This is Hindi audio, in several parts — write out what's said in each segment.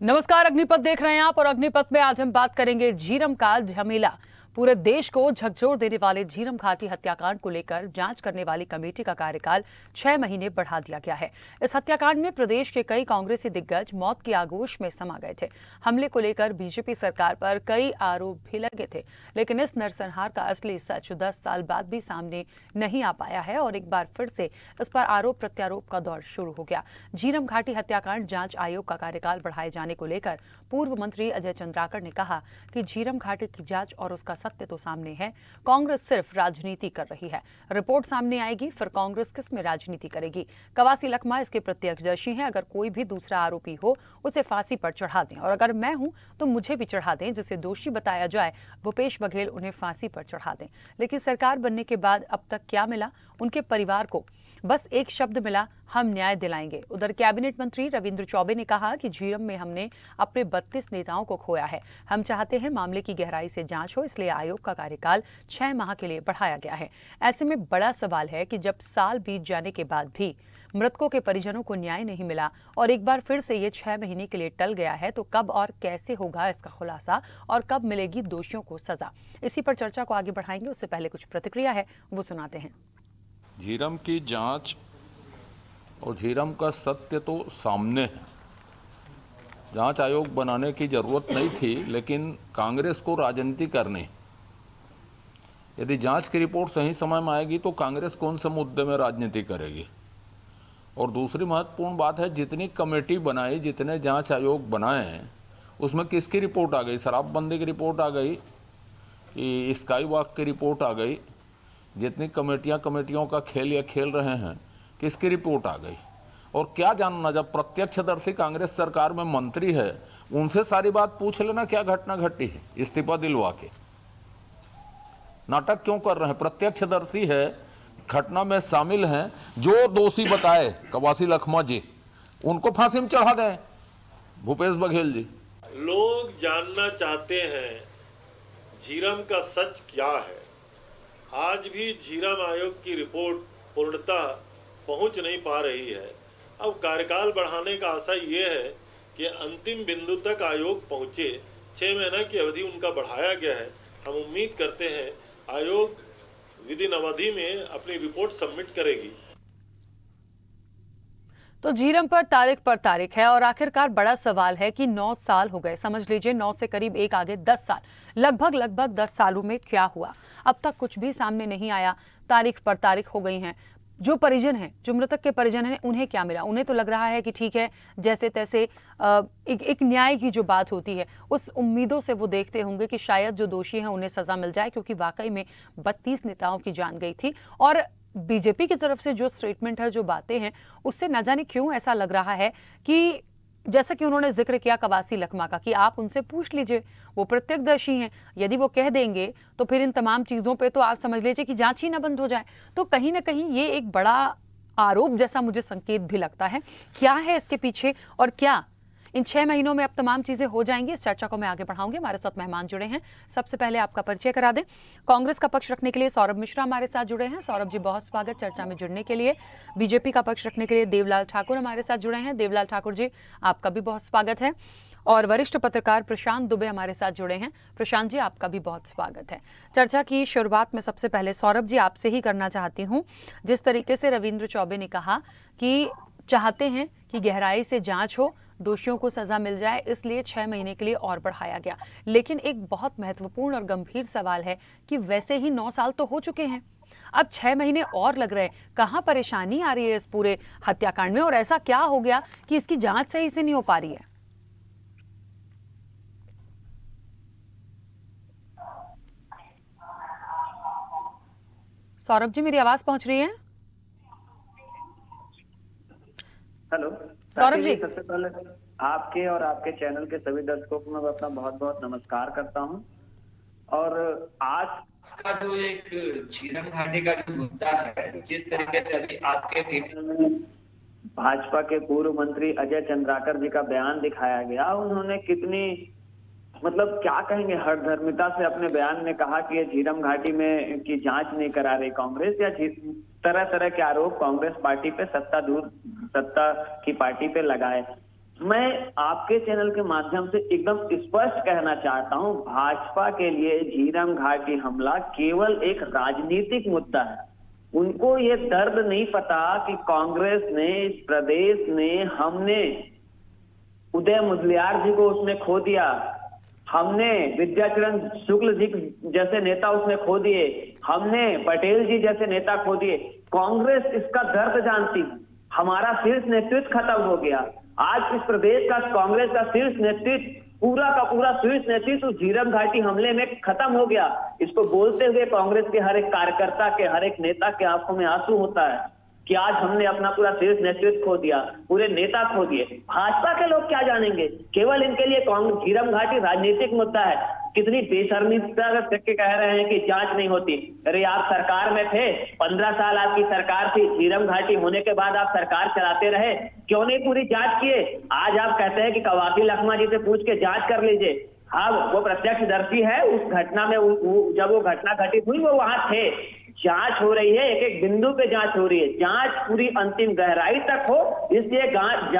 नमस्कार, अग्निपथ देख रहे हैं आप और अग्निपथ में आज हम बात करेंगे झीरम का झमेला। पूरे देश को झकझोर देने वाले झीरम घाटी हत्याकांड को लेकर जांच करने वाली कमेटी का कार्यकाल 6 महीने बढ़ा दिया गया है। इस हत्याकांड में प्रदेश के कई कांग्रेसी दिग्गज मौत की आगोश में समा गए थे। हमले को लेकर बीजेपी सरकार पर कई आरोप भी लगे थे, लेकिन इस नरसंहार का असली सच 10 साल बाद भी सामने नहीं आ पाया है और एक बार फिर से इस पर आरोप प्रत्यारोप का दौर शुरू हो गया। झीरम घाटी हत्याकांड जांच आयोग का कार्यकाल बढ़ाए जाने को लेकर पूर्व मंत्री अजय चंद्राकर ने कहा कि झीरम घाटी की जांच और उसका सत्य तो सामने है, कांग्रेस सिर्फ राजनीति कर रही है। रिपोर्ट सामने आएगी, फिर कांग्रेस किस में राजनीति करेगी। कवासी लखमा इसके प्रत्यक्षदर्शी हैं। अगर कोई भी दूसरा आरोपी हो उसे फांसी पर चढ़ा दें, और अगर मैं हूं तो मुझे भी चढ़ा दें। जिसे दोषी बताया जाए भूपेश बघेल उन्हें फांसी पर चढ़ा दें। लेकिन सरकार बनने के बाद अब तक क्या मिला? उनके परिवार को बस एक शब्द मिला, हम न्याय दिलाएंगे। उधर कैबिनेट मंत्री रविंद्र चौबे ने कहा कि झीरम में हमने अपने 32 नेताओं को खोया है। हम चाहते हैं मामले की गहराई से जांच हो, इसलिए आयोग का कार्यकाल 6 माह के लिए बढ़ाया गया है। ऐसे में बड़ा सवाल है कि जब साल बीत जाने के बाद भी मृतकों के परिजनों को न्याय नहीं मिला और एक बार फिर से ये 6 महीने के लिए टल गया है, तो कब और कैसे होगा इसका खुलासा और कब मिलेगी दोषियों को सजा? इसी पर चर्चा को आगे बढ़ाएंगे। उससे पहले कुछ प्रतिक्रिया है, वो सुनाते हैं। झीरम की जांच और झीरम का सत्य तो सामने है। जांच आयोग बनाने की जरूरत नहीं थी, लेकिन कांग्रेस को राजनीति करनी। यदि जांच की रिपोर्ट सही समय में आएगी तो कांग्रेस कौन से मुद्दे में राजनीति करेगी। और दूसरी महत्वपूर्ण बात है, जितनी कमेटी बनाई, जितने जांच आयोग बनाए, उसमें किसकी रिपोर्ट आ गई? शराबबंदी की रिपोर्ट आ गई कि स्काई वॉक की रिपोर्ट आ गई? जितनी कमेटियों का खेल या खेल रहे हैं, किसकी रिपोर्ट आ गई? और क्या जानना, जब प्रत्यक्षदर्शी कांग्रेस सरकार में मंत्री है, उनसे सारी बात पूछ लेना क्या घटना घटी है, इस्तीफा दिलवा के। नाटक क्यों कर रहे हैं? प्रत्यक्षदर्शी है, घटना में शामिल हैं, जो दोषी बताए कवासी लखमा जी, उनको फांसी में चढ़ा दें। भूपेश बघेल जी, लोग जानना चाहते हैं झीरम का सच क्या है। आज भी झीरम आयोग की रिपोर्ट पूर्णतः पहुंच नहीं पा रही है। अब कार्यकाल बढ़ाने का आशा ये है कि अंतिम बिंदु तक आयोग पहुंचे। 6 महीने की अवधि उनका बढ़ाया गया है। हम उम्मीद करते हैं आयोग विदिन अवधि में अपनी रिपोर्ट सबमिट करेगी। तो झीरम पर तारीख है और आखिरकार बड़ा सवाल है कि 9 साल हो गए। समझ लीजिए 9 से करीब एक आगे 10 साल, लगभग 10 सालों में क्या हुआ? अब तक कुछ भी सामने नहीं आया। तारीख हो गई हैं। जो परिजन हैं, जो मृतक के परिजन हैं, उन्हें क्या मिला? उन्हें तो लग रहा है कि ठीक है, जैसे तैसे एक न्याय की जो बात होती है, उस उम्मीदों से वो देखते होंगे कि शायद जो दोषी हैं उन्हें सजा मिल जाए, क्योंकि वाकई में 32 नेताओं की जान गई थी। और बीजेपी की तरफ से जो स्टेटमेंट है, जो बातें हैं, उससे न जाने क्यों ऐसा लग रहा है कि जैसा कि उन्होंने जिक्र किया कवासी लखमा का, कि आप उनसे पूछ लीजिए, वो प्रत्यक्षदर्शी हैं। यदि वो कह देंगे तो फिर इन तमाम चीजों पे तो आप समझ लीजिए कि जांच ही ना बंद हो जाए। तो कहीं ना कहीं ये एक बड़ा आरोप जैसा मुझे संकेत भी लगता है। क्या है इसके पीछे और क्या इन 6 महीनों में अब तमाम चीजें हो जाएंगी? इस चर्चा को मैं आगे बढ़ाऊंगी। हमारे साथ मेहमान जुड़े हैं। सबसे पहले आपका परिचय करा दें। कांग्रेस का पक्ष रखने के लिए सौरभ मिश्रा हमारे साथ जुड़े हैं। सौरभ जी, बहुत स्वागत चर्चा में जुड़ने के लिए। बीजेपी का पक्ष रखने के लिए देवलाल ठाकुर हमारे साथ जुड़े हैं। देवलाल ठाकुर जी, आपका भी बहुत स्वागत है। और वरिष्ठ पत्रकार प्रशांत दुबे हमारे साथ जुड़े हैं। प्रशांत जी, आपका भी बहुत स्वागत है। चर्चा की शुरुआत में सबसे पहले सौरभ जी आपसे ही करना चाहती हूँ। जिस तरीके से रविंद्र चौबे ने कहा कि चाहते हैं कि गहराई से जांच हो, दोषियों को सजा मिल जाए, इसलिए 6 महीने के लिए और बढ़ाया गया। लेकिन एक बहुत महत्वपूर्ण और गंभीर सवाल है कि वैसे ही 9 साल तो हो चुके हैं, अब 6 महीने और लग रहे हैं। कहाँ परेशानी आ रही है इस पूरे हत्याकांड में, और ऐसा क्या हो गया कि इसकी जांच सही से नहीं हो पा रही है? सौरभ जी, मेरी आवाज पहुंच रही है? हेलो सौरभ जी, सबसे पहले आपके और आपके चैनल के सभी दर्शकों को मैं अपना बहुत बहुत नमस्कार करता हूं। और आज का जो एक झीरम घाटी का जो मुद्दा है, जिस तरीके से अभी आपके टीवी में भाजपा के पूर्व मंत्री अजय चंद्राकर जी का बयान दिखाया गया, उन्होंने कितनी क्या कहेंगे, हठधर्मिता से अपने बयान में कहा कि ये झीरम घाटी में की जांच नहीं करा रही कांग्रेस, या तरह तरह के आरोप कांग्रेस पार्टी पे सत्ता की पार्टी पे लगाए। मैं आपके चैनल के माध्यम से एकदम स्पष्ट कहना चाहता हूं, भाजपा के लिए झीरम घाटी हमला केवल एक राजनीतिक मुद्दा है। उनको ये दर्द नहीं पता कि कांग्रेस ने, इस प्रदेश ने, हमने उदय मुदलियार जी को उसने खो दिया, हमने विद्याचरण शुक्ल जी जैसे नेता उसने खो दिए, हमने पटेल जी जैसे नेता खो दिए। कांग्रेस इसका दर्द जानती, हमारा शीर्ष नेतृत्व खत्म हो गया। आज इस प्रदेश का कांग्रेस का शीर्ष नेतृत्व, पूरा का पूरा शीर्ष नेतृत्व झीरम घाटी हमले में खत्म हो गया। इसको बोलते हुए कांग्रेस के हर एक कार्यकर्ता के, हर एक नेता के आंखों में आंसू होता है कि आज हमने अपना पूरा शीर्ष नेतृत्व खो दिया, पूरे नेता खो दिए। भाजपा के लोग क्या जानेंगे, केवल इनके लिए झीरम घाटी राजनीतिक मुद्दा है। कितनी बेशर्मिता के कह रहे हैं कि जांच नहीं होती। अरे आप सरकार में थे, 15 साल आपकी सरकार थी, झीरम घाटी होने के बाद आप सरकार चलाते रहे, क्यों नहीं पूरी जांच किए? आज आप कहते हैं कि कवासी लखमा जी से पूछ के जांच कर लीजिए। हाँ, वो प्रत्यक्षदर्शी है उस घटना में, जब वो घटना घटित हुई वो वहां थे। जांच हो रही है, एक एक बिंदु पे जांच हो रही है, जांच पूरी अंतिम गहराई तक हो, इसलिए जांच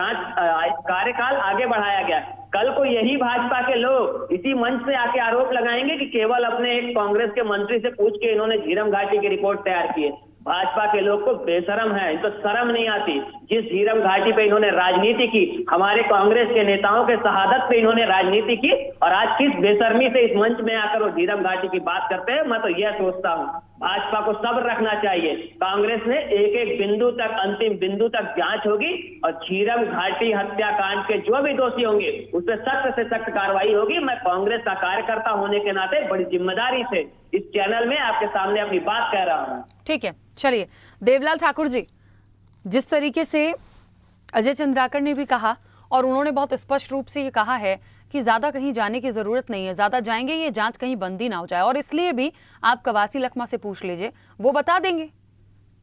कार्यकाल आगे बढ़ाया गया। कल को यही भाजपा के लोग इसी मंच से आके आरोप लगाएंगे कि केवल अपने एक कांग्रेस के मंत्री से पूछ के इन्होंने झीरम घाटी की रिपोर्ट तैयार की है। भाजपा के लोग को बेशरम है, इनको शर्म नहीं आती। जिस झीरम घाटी पे इन्होंने राजनीति की, हमारे कांग्रेस के नेताओं के शहादत पे इन्होंने राजनीति की, और आज किस बेशर्मी से इस मंच में आकर वो झीरम घाटी की बात करते हैं। मैं तो यह सोचता हूँ भाजपा को सब्र रखना चाहिए। कांग्रेस ने एक एक बिंदु तक, अंतिम बिंदु तक जांच होगी, और झीरम घाटी हत्याकांड के जो भी दोषी होंगे उस पर सख्त से सख्त कार्रवाई होगी। मैं कांग्रेस का कार्यकर्ता होने के नाते बड़ी जिम्मेदारी से इस चैनल में आपके सामने अपनी बात कह रहा हूँ। ठीक है, चलिए देवलाल ठाकुर जी, जिस तरीके से अजय चंद्राकर ने भी कहा और उन्होंने बहुत स्पष्ट रूप से ये कहा है कि ज्यादा कहीं जाने की जरूरत नहीं है, ज्यादा जाएंगे ये जांच कहीं बंदी ना हो जाए, और इसलिए भी आप कवासी लखमा से पूछ लीजिए, वो बता देंगे,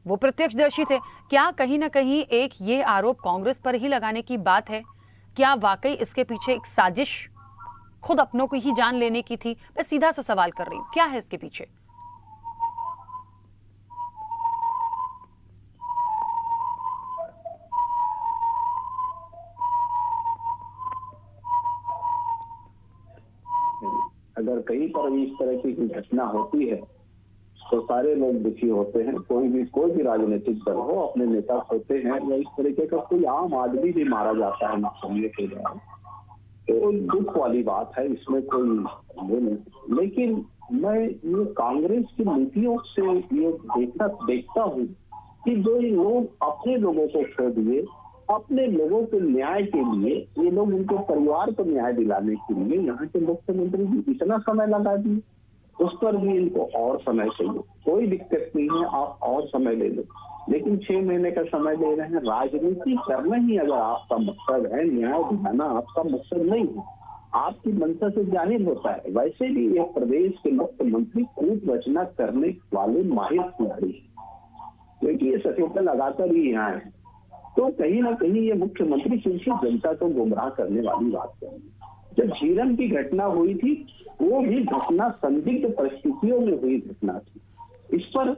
वो प्रत्यक्षदर्शी थे। क्या कहीं ना कहीं एक ये आरोप कांग्रेस पर ही लगाने की बात है? क्या वाकई इसके पीछे एक साजिश खुद अपनों को ही जान लेने की थी? मैं सीधा सा सवाल कर रही हूं, क्या है इसके पीछे? अगर कहीं पर भी इस तरह की कोई घटना होती है तो सारे लोग दुखी होते हैं। कोई भी राजनीतिक दल हो, अपने नेता होते हैं, या इस तरीके का कोई आम आदमी भी मारा जाता है नक्सलियों के द्वारा, तो दुख वाली बात है, इसमें कोई वो नहीं। लेकिन मैं ये कांग्रेस की नीतियों से ये देखता हूँ कि जो लोग अपने लोगों को खो दिए, अपने लोगों के न्याय के लिए, ये लोग उनके परिवार को न्याय दिलाने के लिए यहाँ के मुख्यमंत्री जी इतना समय लगा दिए, उस पर भी इनको और समय चाहिए। कोई दिक्कत नहीं है, आप और समय ले लो, लेकिन 6 महीने का समय ले रहे हैं। राजनीति करना ही अगर आपका मकसद है, न्याय दिलाना आपका मकसद नहीं है, आपकी मंशा से जाहिर होता है। वैसे भी ये प्रदेश के मुख्यमंत्री कूट रचना करने वाले माहिर खिलाड़ी हैं, क्योंकि ये सचेता लगाकर ही यहाँ है। तो कहीं ना कहीं ये मुख्यमंत्री फिर से जनता को गुमराह करने वाली बात करेंगे। जब झीरम की घटना हुई थी, वो भी घटना संदिग्ध परिस्थितियों में हुई घटना थी। इस पर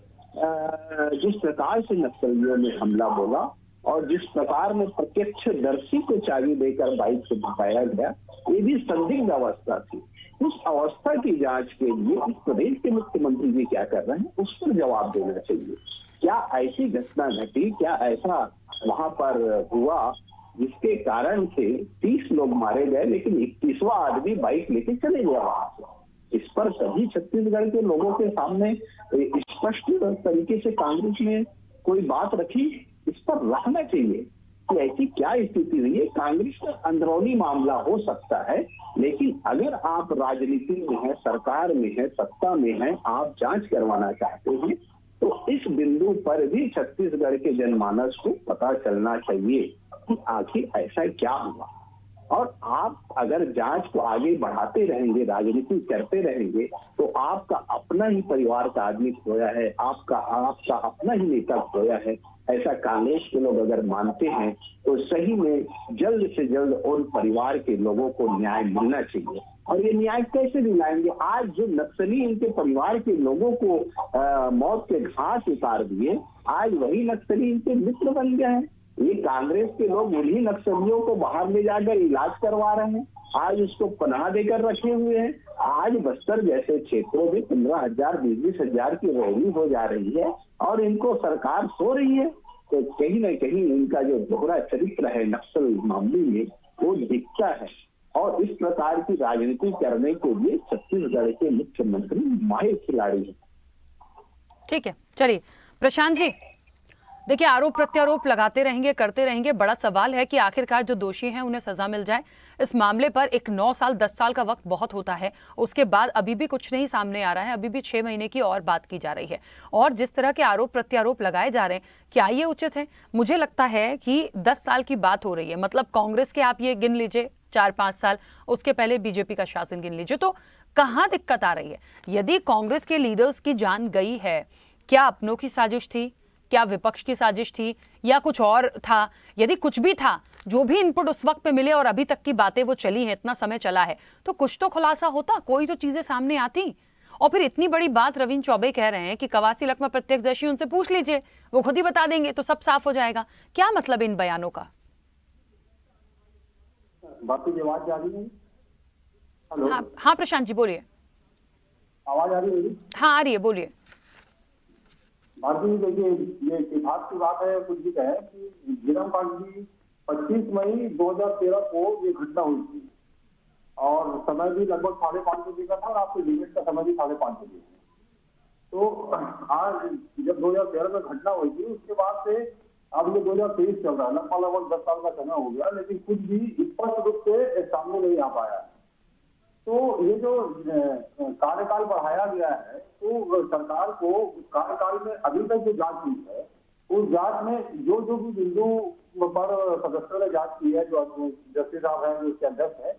जिस प्रकार से नक्सलियों ने हमला बोला और जिस प्रकार में प्रत्यक्षदर्शी को चाबी देकर बाइक से भगाया गया, ये भी संदिग्ध अवस्था थी। उस अवस्था की जांच के लिए इस प्रदेश के मुख्यमंत्री जी क्या कर रहे हैं, उस पर जवाब देना चाहिए। क्या ऐसी घटना घटी, क्या ऐसा वहां पर हुआ जिसके कारण से 30 लोग मारे गए, लेकिन 21वां आदमी बाइक लेके चले गया वहां से? इस पर सभी छत्तीसगढ़ के लोगों के सामने स्पष्ट तरीके से कांग्रेस ने कोई बात रखी, इस पर रखना चाहिए कि ऐसी क्या स्थिति रही है। कांग्रेस का अंदरूनी मामला हो सकता है, लेकिन अगर आप राजनीति में है, सरकार में है, सत्ता में है, आप जांच करवाना चाहते हैं, तो इस बिंदु पर भी छत्तीसगढ़ के जनमानस को पता चलना चाहिए कि आखिर ऐसा क्या हुआ। और आप अगर जांच को आगे बढ़ाते रहेंगे, राजनीति करते रहेंगे, तो आपका अपना ही परिवार का आदमी खोया है, आपका अपना ही नेता खोया है, ऐसा कांग्रेस के लोग अगर मानते हैं, तो सही में जल्द से जल्द उन परिवार के लोगों को न्याय मिलना चाहिए। और ये न्याय कैसे दिलाएंगे? आज जो नक्सली इनके परिवार के लोगों को मौत के घाट उतार दिए, आज वही नक्सली इनके मित्र बन गए हैं। ये कांग्रेस के लोग उन्हीं नक्सलियों को बाहर ले जाकर इलाज करवा रहे हैं, आज उसको पनाह देकर रखे हुए हैं। आज बस्तर जैसे क्षेत्रों में 15,000 20,000 की रैली हो जा रही है और इनको सरकार सो रही है। तो कहीं न कहीं इनका जो दोहरा चरित्र है नक्सल मामले में वो दिखता है और इस प्रकार की राजनीति करने के लिए छत्तीसगढ़ के मुख्यमंत्री माहिर खिलाड़ी हैं। ठीक है, चलिए प्रशांत जी, देखिए आरोप प्रत्यारोप लगाते रहेंगे, करते रहेंगे। बड़ा सवाल है कि आखिरकार जो दोषी हैं उन्हें सजा मिल जाए। इस मामले पर एक 9 साल 10 साल का वक्त बहुत होता है, उसके बाद अभी भी कुछ नहीं सामने आ रहा है, अभी भी 6 महीने की और बात की जा रही है। और जिस तरह के आरोप प्रत्यारोप लगाए जा रहे हैं, क्या ये उचित है? मुझे लगता है कि 10 साल की बात हो रही है, मतलब कांग्रेस के आप ये गिन लीजिए 4-5 साल, उसके पहले बीजेपी का शासन गिन लीजिए, तो कहाँ दिक्कत आ रही है? यदि कांग्रेस के लीडर्स की जान गई है, क्या अपनों की साजिश थी, क्या विपक्ष की साजिश थी, या कुछ और था? यदि कुछ भी था, जो भी इनपुट उस वक्त पे मिले और अभी तक की बातें वो चली हैं, इतना समय चला है, तो कुछ तो खुलासा होता, कोई तो चीजें सामने आती। और फिर इतनी बड़ी बात रविंद्र चौबे कह रहे हैं कि कवासी लखमा प्रत्यक्षदर्शी, उनसे पूछ लीजिए, वो खुद ही बता देंगे, तो सब साफ हो जाएगा। क्या मतलब इन बयानों का? बाकी की आवाज आ रही है? हेलो, हाँ प्रशांत जी बोलिए। आवाज आ रही है? हाँ आ रही है, बोलिए। भारती जी देखिए, ये इतिहास की बात है, कुछ भी कहे कि झीरम कांड की 25 मई 2013 को ये घटना हुई थी और समय भी लगभग 5:30 बजे का था और आपके लिमिट का समय भी 5:30 बजे। तो आज जब 2013 में घटना हुई थी, उसके बाद से अब ये 2023 चल रहा है, लगभग 10 साल का समय हो गया, लेकिन कुछ भी स्पष्ट रूप से सामने नहीं आ पाया। तो ये जो कार्यकाल बढ़ाया गया है, तो सरकार को कार्यकाल में अभी तक जो जांच हुई है, उस जांच में जो भी बिंदु पर सदस्यों ने जांच की है, जो जस्टिस साहब हैं, जो उसके अध्यक्ष है,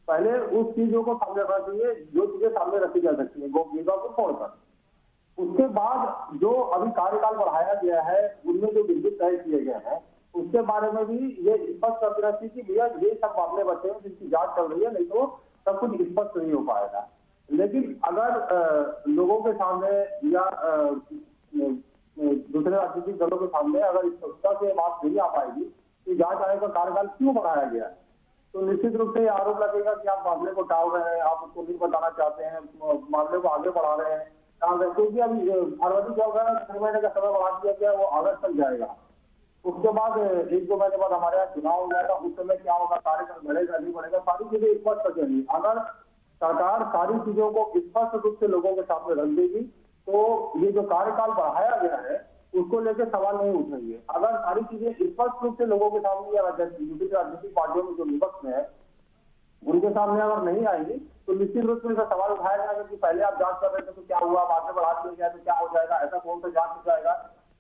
पहले उस चीजों को सामने रखना चाहिए जो चीजें सामने रखी जा सकती है, गोपनीयता को छोड़कर। उसके बाद जो अभी कार्यकाल बढ़ाया गया है, उनमें जो बिंदु तय किए गए हैं, उसके बारे में भी ये स्पष्ट कर देना चाहिए कि भैया ये सब मामले बचे हैं जिनकी जांच चल रही है, नहीं तो सब कुछ स्पष्ट नहीं हो पाएगा। लेकिन अगर लोगों के सामने या दूसरे राजनीतिक दलों के सामने अगर स्पष्टता से बात नहीं आ पाएगी कि जांच आयोग का कार्यकाल क्यों बढ़ाया गया है, तो निश्चित रूप से आरोप लगेगा कि आप मामले को टाल रहे हैं, आप उसको नहीं बताना चाहते हैं, मामले को आगे बढ़ा रहे हैं। क्योंकि अभी फरवरी क्या होगा, 6 महीने का समय बढ़ा दिया गया, वो अगस्त तक जाएगा। उसके बाद 1-2 महीने बाद हमारे यहाँ चुनाव हो जाएगा, उस समय क्या होगा, कार्यकाल बढ़ेगा नहीं बढ़ेगा, सारी चीजें स्पष्ट बचेंगी। अगर सरकार सारी चीजों को स्पष्ट रूप से लोगों के सामने रख देगी, तो ये जो कार्यकाल बढ़ाया गया है उसको लेकर सवाल नहीं उठेंगे। अगर सारी चीजें स्पष्ट रूप से लोगों के सामने या राजनीतिक पार्टियों में जो विपक्ष में है उनके सामने अगर नहीं आएंगी, तो निश्चित रूप से सवाल उठाया जाएगा कि पहले आप जांच कर रहे थे तो क्या हुआ, बाद में बढ़ा दिया गया तो क्या हो जाएगा, ऐसा कौन सा जांच हो जाएगा।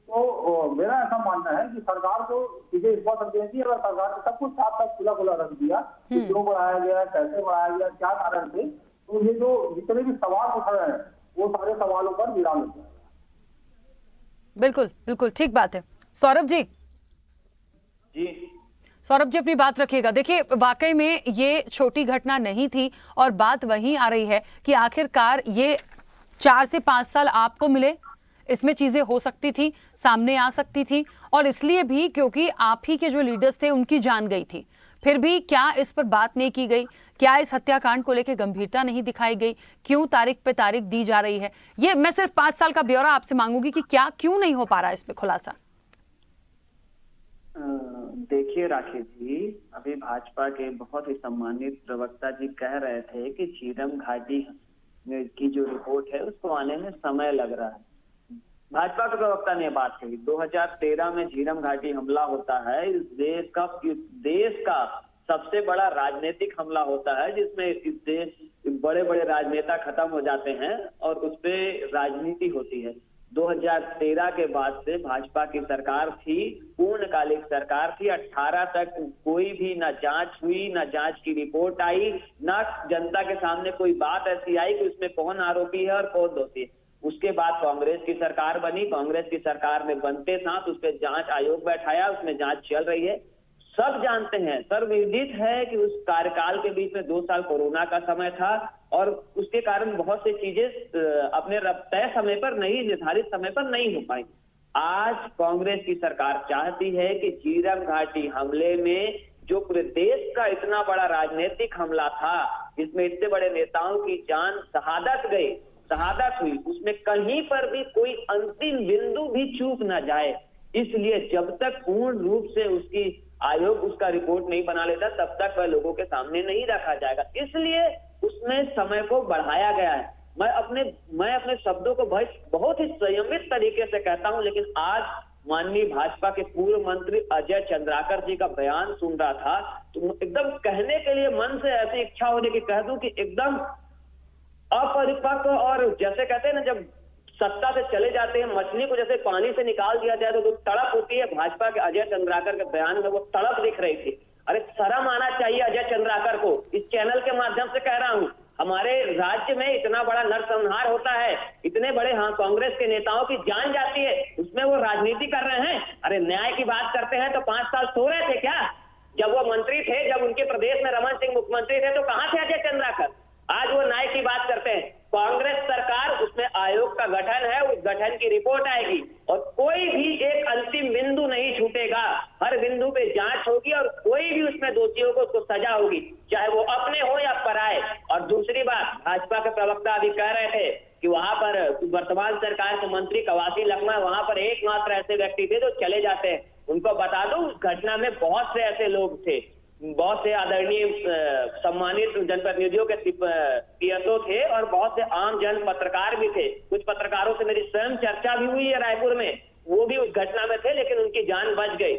तो मेरा ऐसा मानना है कि सरकार को चीजें स्पष्ट रख देनी चाहिए। अगर सरकार ने सब कुछ साफ साफ खुला खुला रख दिया कि क्यों बढ़ाया गया, कैसे बढ़ाया गया, क्या कारण थे, तो ये जो जितने भी सवाल उठ रहे हैं वो सारे सवालों पर विराम लग जाएगा। बिल्कुल बिल्कुल ठीक बात है। सौरभ जी, सौरभ जी अपनी बात रखिएगा। देखिए वाकई में ये छोटी घटना नहीं थी और बात वहीं आ रही है कि आखिरकार ये 4 से 5 साल आपको मिले, इसमें चीजें हो सकती थी, सामने आ सकती थी, और इसलिए भी क्योंकि आप ही के जो लीडर्स थे उनकी जान गई थी। फिर भी क्या इस पर बात नहीं की गई? क्या इस हत्याकांड को लेकर गंभीरता नहीं दिखाई गई? क्यों तारीख पे तारीख दी जा रही है? ये मैं सिर्फ 5 साल का ब्यौरा आपसे मांगूंगी कि क्या क्यों नहीं हो पा रहा है इस पे खुलासा? देखिए राकेश जी, अभी भाजपा के बहुत ही सम्मानित प्रवक्ता जी कह रहे थे कि झीरम घाटी की जो रिपोर्ट है उसको आने में समय लग रहा है। भाजपा के प्रवक्ता ने बात कही। 2013 में झीरम घाटी हमला होता है, इस देश का सबसे बड़ा राजनीतिक हमला होता है, जिसमें इस देश बड़े बड़े राजनेता खत्म हो जाते हैं और उस पर राजनीति होती है। 2013 के बाद से भाजपा की सरकार थी, पूर्णकालिक सरकार थी। 18 तक कोई भी ना जांच हुई, ना जांच की रिपोर्ट आई, ना जनता के सामने कोई बात ऐसी आई कि उसमें कौन आरोपी है और कौन दोषी है। उसके बाद कांग्रेस की सरकार बनी। कांग्रेस की सरकार ने बनते साथ उस पर जांच आयोग बैठाया, उसमें जांच चल रही है। सब जानते हैं, सर्वविदित है कि उस कार्यकाल के बीच में 2 साल कोरोना का समय था और उसके कारण बहुत सी चीजें अपने तय समय पर नहीं, निर्धारित समय पर नहीं हो पाई। आज कांग्रेस की सरकार चाहती है कि झीरम घाटी हमले में जो पूरे देश का इतना बड़ा राजनीतिक हमला था, जिसमें इतने बड़े नेताओं की जान शहादत हुई, उसमें कहीं पर भी कोई अंतिम बिंदु भी चूक ना जाए। इसलिए जब तक पूर्ण रूप से उसकी आयोग उसका रिपोर्ट नहीं बना लेता, तब तक वह लोगों के सामने नहीं रखा जाएगा। इसलिए उसमें समय को बढ़ाया गया है। मैं अपने शब्दों को बहुत ही संयमित तरीके से कहता हूं, लेकिन आज माननीय भाजपा के पूर्व मंत्री अजय चंद्राकर जी का बयान सुन रहा था तो एकदम कहने के लिए मन से ऐसी इच्छा हो रही कि कह दूं कि एकदम अपरिपक्व, और जैसे कहते हैं ना, जब सत्ता से चले जाते हैं मछली को जैसे पानी से निकाल दिया जाए तो तड़प होती है, भाजपा के अजय चंद्राकर के बयान में वो तड़प दिख रही थी। अरे शर्म आना चाहिए अजय चंद्राकर को। इस चैनल के माध्यम से कह रहा हूं, हमारे राज्य में इतना बड़ा नरसंहार होता है, इतने बड़े कांग्रेस के नेताओं की जान जाती है, उसमें वो राजनीति कर रहे हैं। अरे न्याय की बात करते हैं तो 5 साल सो रहे थे क्या? जब वो मंत्री थे, जब उनके प्रदेश में रमन सिंह मुख्यमंत्री थे, तो कहां थे अजय चंद्राकर? आज वो न्याय की बात करते हैं। कांग्रेस सरकार, उसमें आयोग का गठन है, उस गठन की रिपोर्ट आएगी और कोई भी एक अंतिम बिंदु नहीं छूटेगा। हर बिंदु पे जांच होगी और कोई भी उसमें दोषियों को उसको सजा होगी, चाहे वो अपने हो या पराए। और दूसरी बात, भाजपा के प्रवक्ता अभी कह रहे थे कि वहां पर वर्तमान सरकार के मंत्री कवासी लखमा, वहां पर एकमात्र ऐसे व्यक्ति थे जो चले जाते हैं। उनको बता दो, उस घटना में बहुत से ऐसे लोग थे, बहुत से आदरणीय सम्मानित जनप्रतिनिधियों के पीएसओ थे और बहुत से आम जन पत्रकार भी थे। कुछ पत्रकारों से मेरी स्वयं चर्चा भी हुई है रायपुर में, वो भी उस घटना में थे, लेकिन उनकी जान बच गई।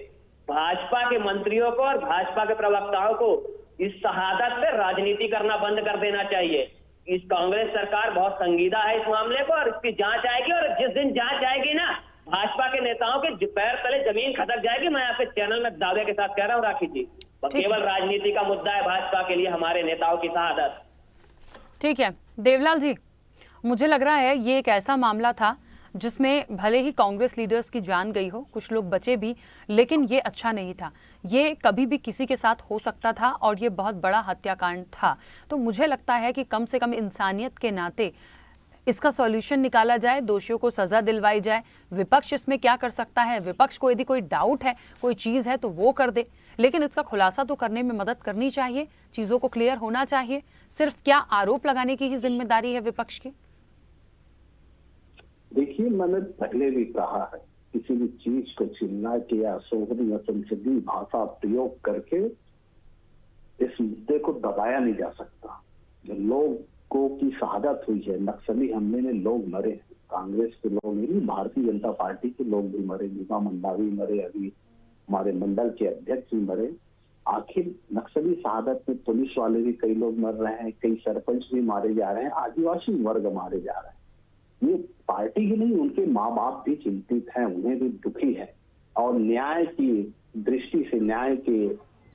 भाजपा के मंत्रियों को और भाजपा के प्रवक्ताओं को इस शहादत पे राजनीति करना बंद कर देना चाहिए। इस कांग्रेस सरकार बहुत संजीदा है इस मामले को, और इसकी जांच आएगी, और जिस दिन जांच आएगी ना, भाजपा के नेताओं के पैर तले जमीन खदक जाएगी। मैं आपके चैनल में दावे के साथ कह रहा हूँ राखी जी, केवल राजनीति का मुद्दा है भाजपा के लिए हमारे नेताओं की शहादत। ठीक है देवलाल जी, मुझे लग रहा है ये एक ऐसा मामला था जिसमें भले ही कांग्रेस लीडर्स की जान गई हो, कुछ लोग बचे भी, लेकिन ये अच्छा नहीं था। ये कभी भी किसी के साथ हो सकता था और ये बहुत बड़ा हत्याकांड था। तो मुझे लगता है कि कम से कम इंसानियत के नाते इसका सॉल्यूशन निकाला जाए, दोषियों को सजा दिलवाई जाए। विपक्ष इसमें क्या कर सकता है? विपक्ष को यदि कोई डाउट है, कोई चीज़ है तो वो कर दे, लेकिन इसका खुलासा तो करने में मदद करनी चाहिए, चीज़ों को क्लियर होना चाहिए। सिर्फ क्या आरोप लगाने की ही जिम्मेदारी है विपक्ष की? देखिए, मैंने पहले भी कहा है, किसी भी चीज को चिल्ला के या सोहनी या संसदीय भाषा प्रयोग करके इस मुद्दे को दबाया नहीं जा सकता। जो लोगों की शहादत हुई है, नक्सली हमले में लोग मरे, कांग्रेस के लोग नहीं, भारतीय जनता पार्टी के लोग भी मरे, नीमा मंडावी मरे, अभी हमारे मंडल के अध्यक्ष भी मरे। आखिर नक्सली शहादत में पुलिस वाले भी कई लोग मर रहे हैं, कई सरपंच भी मारे जा रहे हैं, आदिवासी वर्ग मारे जा रहे हैं। ये पार्टी ही नहीं, उनके माँ बाप भी चिंतित हैं, उन्हें भी दुखी है, और न्याय की दृष्टि से न्याय के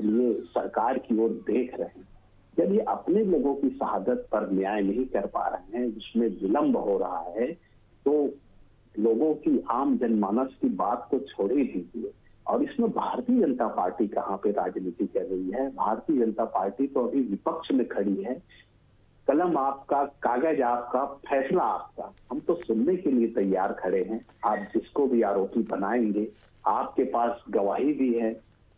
लिए सरकार की ओर देख रहे हैं। जब ये अपने लोगों की शहादत पर न्याय नहीं कर पा रहे हैं, जिसमें विलंब हो रहा है, तो लोगों की आम जनमानस की बात को छोड़ ही दीजिए। और इसमें भारतीय जनता पार्टी कहाँ पे राजनीति कर रही है? भारतीय जनता पार्टी तो अभी विपक्ष में खड़ी है। कलम आपका, कागज आपका, फैसला आपका। हम तो सुनने के लिए तैयार खड़े हैं। आप जिसको भी आरोपी बनाएंगे, आपके पास गवाही भी है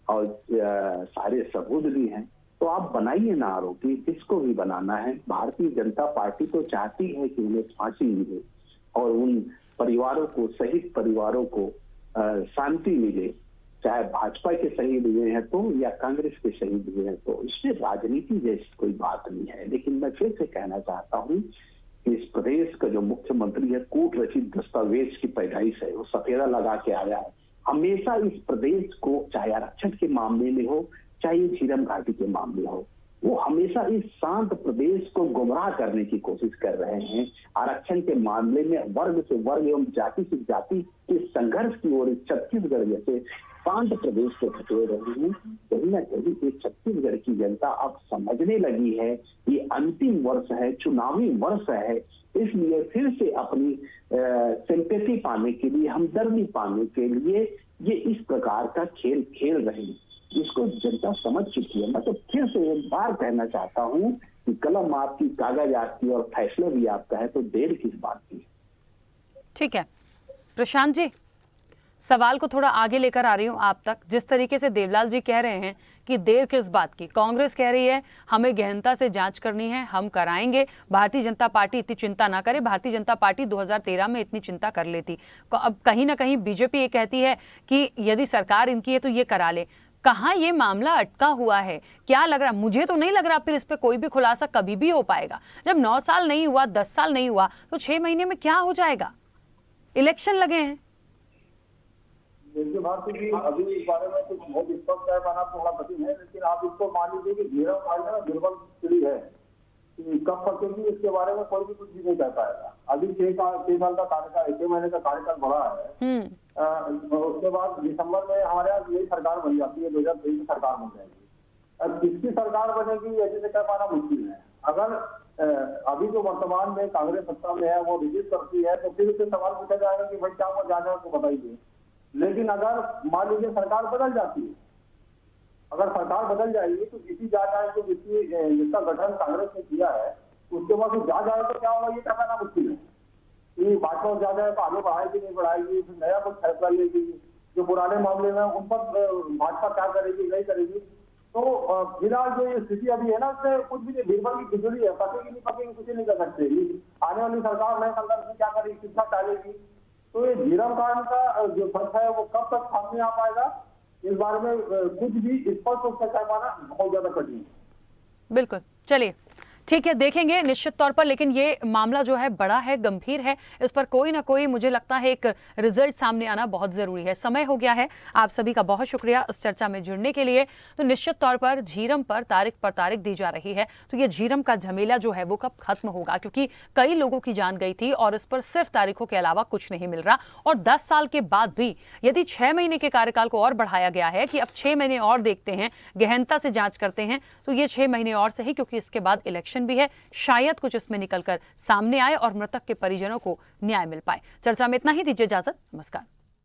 और सारे सबूत भी हैं, तो आप बनाइए ना आरोपी, जिसको भी बनाना है। भारतीय जनता पार्टी तो चाहती है कि उन्हें फांसी मिले और उन परिवारों को, शहीद परिवारों को शांति मिले, चाहे भाजपा के शहीद हुए हैं तो या कांग्रेस के शहीद हुए हैं तो। इसमें राजनीति जैसी कोई बात नहीं है। लेकिन मैं फिर से कहना चाहता हूँ कि इस प्रदेश का जो मुख्यमंत्री है, कूट रचित दस्तावेज की पैदाइश है, वो सफेदा लगा के आया है। हमेशा इस प्रदेश को, चाहे आरक्षण के मामले में हो, चाहे झीरम घाटी के मामले हो, वो हमेशा इस शांत प्रदेश को गुमराह करने की कोशिश कर रहे हैं। आरक्षण के मामले में वर्ग से वर्ग एवं जाति से जाति के संघर्ष की ओर छत्तीसगढ़ जैसे शांत प्रदेश को खटोर रहे हैं। कहीं ना कहीं ये छत्तीसगढ़ की जनता अब समझने लगी है ये अंतिम वर्ष है, चुनावी वर्ष है, इसलिए फिर से अपनी सिंपैथी पाने के लिए, हमदर्दी पाने के लिए ये इस प्रकार का खेल खेल रहे हैं, जिसको जनता समझ चुकी है। मैं तो फिर से एक बार कहना चाहता हूँ कि कलम आपकी, कागज आपकी और फैसला भी आपका है, तो देर किस बात की। ठीक है प्रशांत जी, सवाल को थोड़ा आगे लेकर आ रही हूं आप तक। जिस तरीके से देवलाल जी कह रहे हैं कि देर किस बात की, कांग्रेस कह रही है हमें गहनता से जांच करनी है, हम कराएंगे, भारतीय जनता पार्टी इतनी चिंता ना करे। भारतीय जनता पार्टी 2013 में इतनी चिंता कर लेती। अब कहीं ना कहीं बीजेपी ये कहती है कि यदि सरकार इनकी है तो ये करा ले। कहाँ ये मामला अटका हुआ है? क्या लग रहा? मुझे तो नहीं लग रहा फिर इस पे कोई भी खुलासा कभी भी हो पाएगा। जब 9 साल नहीं हुआ, 10 साल नहीं हुआ, तो 6 महीने में क्या हो जाएगा? इलेक्शन लगे हैं। देखिए भारती जी, अभी इस बारे में कुछ बहुत स्पष्ट है पाना थोड़ा कठिन है, लेकिन आप इसको मान लीजिए कि झीरम घाटी में दुर्बल स्थिति है कि कब पकेगी इसके बारे में कोई भी कुछ भी नहीं कह पाएगा। अभी 6 साल का कार्यकाल, 6 महीने का कार्यकाल बढ़ा है। उसके बाद दिसंबर में हमारे यहाँ नई सरकार बन जाती है, 2023 में सरकार बन जाएगी। अब किसकी सरकार बनेगी ऐसे से कह पाना मुश्किल है। अगर अभी जो वर्तमान में कांग्रेस सत्ता में है वो रिलीज करती है तो फिर उससे सवाल पूछा जाएगा कि भाई क्या वो जाने है तो बताइए। लेकिन अगर मान लीजिए सरकार बदल जाती है, अगर सरकार बदल जाएगी तो इसी जांच आयोग को जिसका गठन कांग्रेस ने किया है उसके बाद जांच आयोग तो क्या होगा ये कहना मुश्किल है कि भाजपा जांच आयोग आगे बढ़ाएगी नहीं बढ़ाएगी, फिर नया कुछ फैसला लेगी। जो पुराने मामले में उन पर भाजपा क्या करेगी नहीं करेगी। तो फिलहाल जो ये स्थिति अभी है ना उससे कुछ भी नहीं, बीरबल की बिजली है, पकेगी नहीं पकेगी कुछ नहीं कर सकते। आने वाली सरकार नए संदर्भ में क्या करेगी, कितना टालेगी। तो ये झीरम कांड का जो सच है वो कब तक सामने आ पाएगा इस बारे में कुछ भी स्पष्ट रूप से कह पाना बहुत ज्यादा कठिन है। बिल्कुल, चलिए ठीक है, देखेंगे निश्चित तौर पर। लेकिन ये मामला जो है बड़ा है, गंभीर है, इस पर कोई ना कोई मुझे लगता है एक रिजल्ट सामने आना बहुत जरूरी है। समय हो गया है। आप सभी का बहुत शुक्रिया इस चर्चा में जुड़ने के लिए। तो निश्चित तौर पर झीरम पर तारीख पर तारीख दी जा रही है। तो ये झीरम का झमेला जो है वो कब खत्म होगा, क्योंकि कई लोगों की जान गई थी और इस पर सिर्फ तारीखों के अलावा कुछ नहीं मिल रहा। और 10 साल के बाद भी यदि 6 महीने के कार्यकाल को और बढ़ाया गया है कि अब 6 महीने और देखते हैं, गहनता से जांच करते हैं, तो ये 6 महीने और सही, क्योंकि इसके बाद इलेक्शन भी है। शायद कुछ इसमें निकलकर सामने आए और मृतक के परिजनों को न्याय मिल पाए। चर्चा में इतना ही, दीजिए इजाजत, नमस्कार।